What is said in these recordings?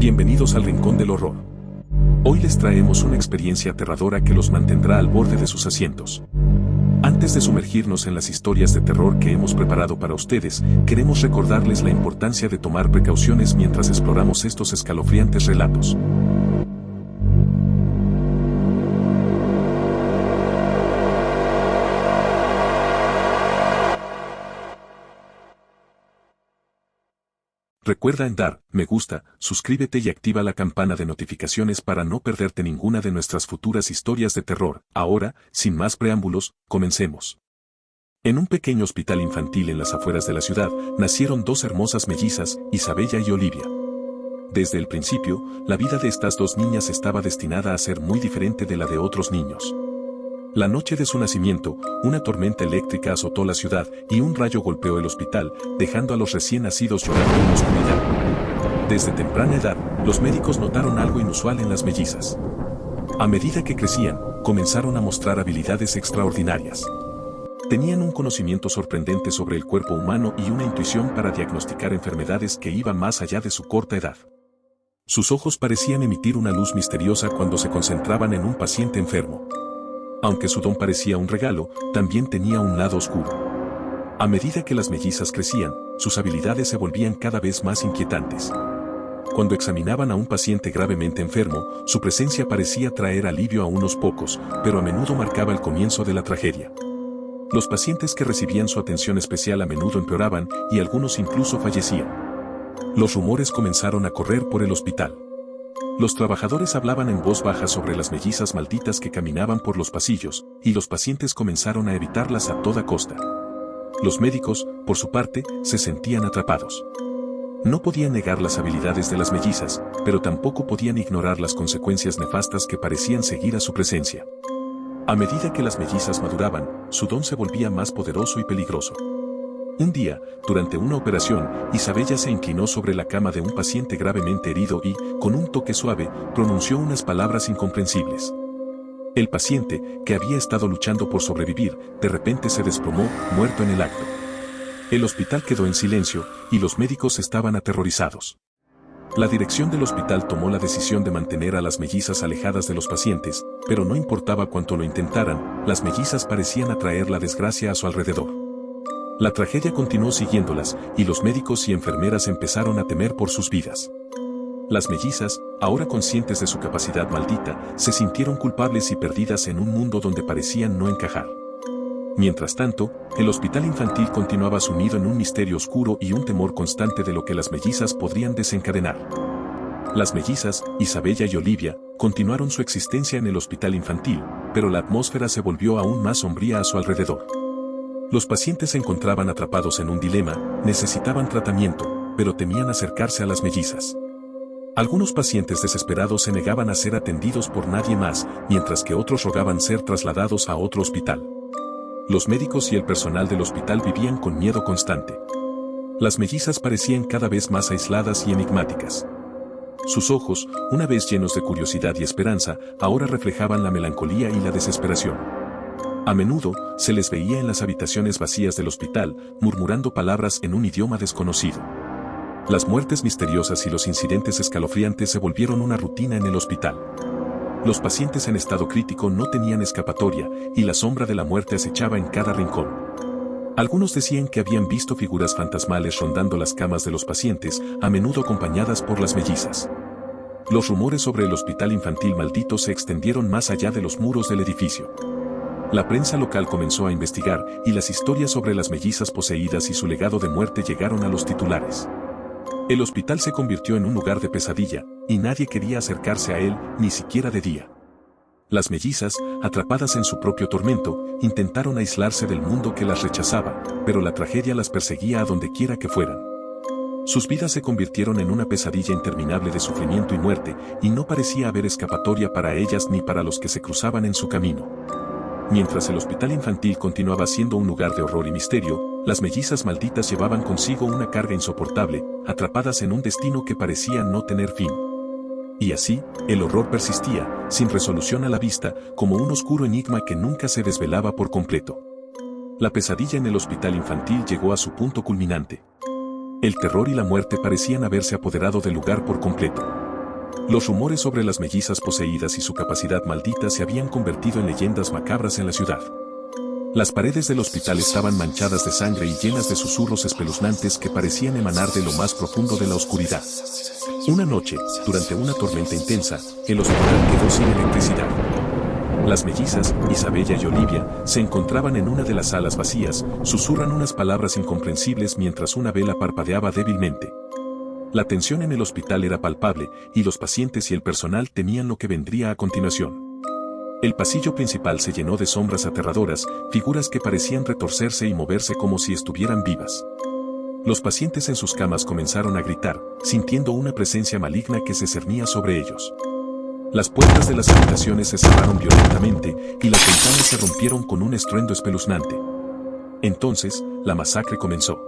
Bienvenidos al Rincón del Horror. Hoy les traemos una experiencia aterradora que los mantendrá al borde de sus asientos. Antes de sumergirnos en las historias de terror que hemos preparado para ustedes, queremos recordarles la importancia de tomar precauciones mientras exploramos estos escalofriantes relatos. Recuerda dar me gusta, suscríbete y activa la campana de notificaciones para no perderte ninguna de nuestras futuras historias de terror. Ahora, sin más preámbulos, comencemos. En un pequeño hospital infantil en las afueras de la ciudad, nacieron dos hermosas mellizas, Isabella y Olivia. Desde el principio, la vida de estas dos niñas estaba destinada a ser muy diferente de la de otros niños. La noche de su nacimiento, una tormenta eléctrica azotó la ciudad y un rayo golpeó el hospital, dejando a los recién nacidos llorando en la oscuridad. Desde temprana edad, los médicos notaron algo inusual en las mellizas. A medida que crecían, comenzaron a mostrar habilidades extraordinarias. Tenían un conocimiento sorprendente sobre el cuerpo humano y una intuición para diagnosticar enfermedades que iban más allá de su corta edad. Sus ojos parecían emitir una luz misteriosa cuando se concentraban en un paciente enfermo. Aunque su don parecía un regalo, también tenía un lado oscuro. A medida que las mellizas crecían, sus habilidades se volvían cada vez más inquietantes. Cuando examinaban a un paciente gravemente enfermo, su presencia parecía traer alivio a unos pocos, pero a menudo marcaba el comienzo de la tragedia. Los pacientes que recibían su atención especial a menudo empeoraban y algunos incluso fallecían. Los rumores comenzaron a correr por el hospital. Los trabajadores hablaban en voz baja sobre las mellizas malditas que caminaban por los pasillos, y los pacientes comenzaron a evitarlas a toda costa. Los médicos, por su parte, se sentían atrapados. No podían negar las habilidades de las mellizas, pero tampoco podían ignorar las consecuencias nefastas que parecían seguir a su presencia. A medida que las mellizas maduraban, su don se volvía más poderoso y peligroso. Un día, durante una operación, Isabella se inclinó sobre la cama de un paciente gravemente herido y, con un toque suave, pronunció unas palabras incomprensibles. El paciente, que había estado luchando por sobrevivir, de repente se desplomó, muerto en el acto. El hospital quedó en silencio, y los médicos estaban aterrorizados. La dirección del hospital tomó la decisión de mantener a las mellizas alejadas de los pacientes, pero no importaba cuánto lo intentaran, las mellizas parecían atraer la desgracia a su alrededor. La tragedia continuó siguiéndolas, y los médicos y enfermeras empezaron a temer por sus vidas. Las mellizas, ahora conscientes de su capacidad maldita, se sintieron culpables y perdidas en un mundo donde parecían no encajar. Mientras tanto, el hospital infantil continuaba sumido en un misterio oscuro y un temor constante de lo que las mellizas podrían desencadenar. Las mellizas, Isabella y Olivia, continuaron su existencia en el hospital infantil, pero la atmósfera se volvió aún más sombría a su alrededor. Los pacientes se encontraban atrapados en un dilema, necesitaban tratamiento, pero temían acercarse a las mellizas. Algunos pacientes desesperados se negaban a ser atendidos por nadie más, mientras que otros rogaban ser trasladados a otro hospital. Los médicos y el personal del hospital vivían con miedo constante. Las mellizas parecían cada vez más aisladas y enigmáticas. Sus ojos, una vez llenos de curiosidad y esperanza, ahora reflejaban la melancolía y la desesperación. A menudo, se les veía en las habitaciones vacías del hospital, murmurando palabras en un idioma desconocido. Las muertes misteriosas y los incidentes escalofriantes se volvieron una rutina en el hospital. Los pacientes en estado crítico no tenían escapatoria, y la sombra de la muerte acechaba en cada rincón. Algunos decían que habían visto figuras fantasmales rondando las camas de los pacientes, a menudo acompañadas por las mellizas. Los rumores sobre el hospital infantil maldito se extendieron más allá de los muros del edificio. La prensa local comenzó a investigar, y las historias sobre las mellizas poseídas y su legado de muerte llegaron a los titulares. El hospital se convirtió en un lugar de pesadilla, y nadie quería acercarse a él, ni siquiera de día. Las mellizas, atrapadas en su propio tormento, intentaron aislarse del mundo que las rechazaba, pero la tragedia las perseguía a donde quiera que fueran. Sus vidas se convirtieron en una pesadilla interminable de sufrimiento y muerte, y no parecía haber escapatoria para ellas ni para los que se cruzaban en su camino. Mientras el hospital infantil continuaba siendo un lugar de horror y misterio, las mellizas malditas llevaban consigo una carga insoportable, atrapadas en un destino que parecía no tener fin. Y así, el horror persistía, sin resolución a la vista, como un oscuro enigma que nunca se desvelaba por completo. La pesadilla en el hospital infantil llegó a su punto culminante. El terror y la muerte parecían haberse apoderado del lugar por completo. Los rumores sobre las mellizas poseídas y su capacidad maldita se habían convertido en leyendas macabras en la ciudad. Las paredes del hospital estaban manchadas de sangre y llenas de susurros espeluznantes que parecían emanar de lo más profundo de la oscuridad. Una noche, durante una tormenta intensa, el hospital quedó sin electricidad. Las mellizas, Isabella y Olivia, se encontraban en una de las salas vacías, susurran unas palabras incomprensibles mientras una vela parpadeaba débilmente. La tensión en el hospital era palpable, y los pacientes y el personal temían lo que vendría a continuación. El pasillo principal se llenó de sombras aterradoras, figuras que parecían retorcerse y moverse como si estuvieran vivas. Los pacientes en sus camas comenzaron a gritar, sintiendo una presencia maligna que se cernía sobre ellos. Las puertas de las habitaciones se cerraron violentamente, y las ventanas se rompieron con un estruendo espeluznante. Entonces, la masacre comenzó.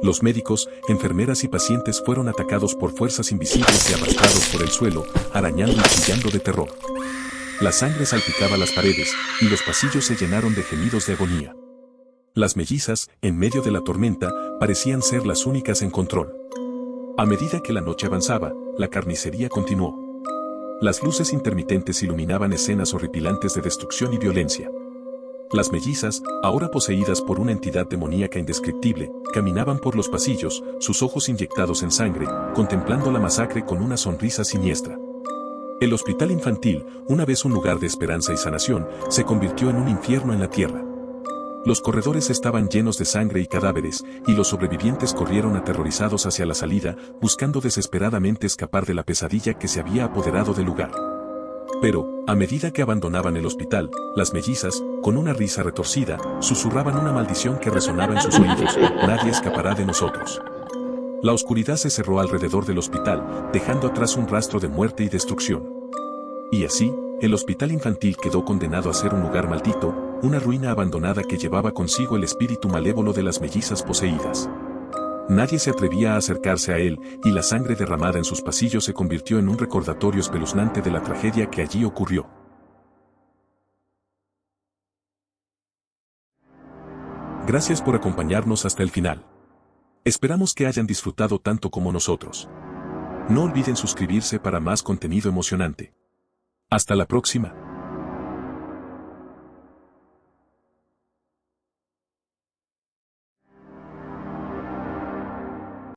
Los médicos, enfermeras y pacientes fueron atacados por fuerzas invisibles y arrastrados por el suelo, arañando y chillando de terror. La sangre salpicaba las paredes, y los pasillos se llenaron de gemidos de agonía. Las mellizas, en medio de la tormenta, parecían ser las únicas en control. A medida que la noche avanzaba, la carnicería continuó. Las luces intermitentes iluminaban escenas horripilantes de destrucción y violencia. Las mellizas, ahora poseídas por una entidad demoníaca indescriptible, caminaban por los pasillos, sus ojos inyectados en sangre, contemplando la masacre con una sonrisa siniestra. El hospital infantil, una vez un lugar de esperanza y sanación, se convirtió en un infierno en la tierra. Los corredores estaban llenos de sangre y cadáveres, y los sobrevivientes corrieron aterrorizados hacia la salida, buscando desesperadamente escapar de la pesadilla que se había apoderado del lugar. Pero, a medida que abandonaban el hospital, las mellizas, con una risa retorcida, susurraban una maldición que resonaba en sus oídos: nadie escapará de nosotros. La oscuridad se cerró alrededor del hospital, dejando atrás un rastro de muerte y destrucción. Y así, el hospital infantil quedó condenado a ser un lugar maldito, una ruina abandonada que llevaba consigo el espíritu malévolo de las mellizas poseídas. Nadie se atrevía a acercarse a él, y la sangre derramada en sus pasillos se convirtió en un recordatorio espeluznante de la tragedia que allí ocurrió. Gracias por acompañarnos hasta el final. Esperamos que hayan disfrutado tanto como nosotros. No olviden suscribirse para más contenido emocionante. Hasta la próxima.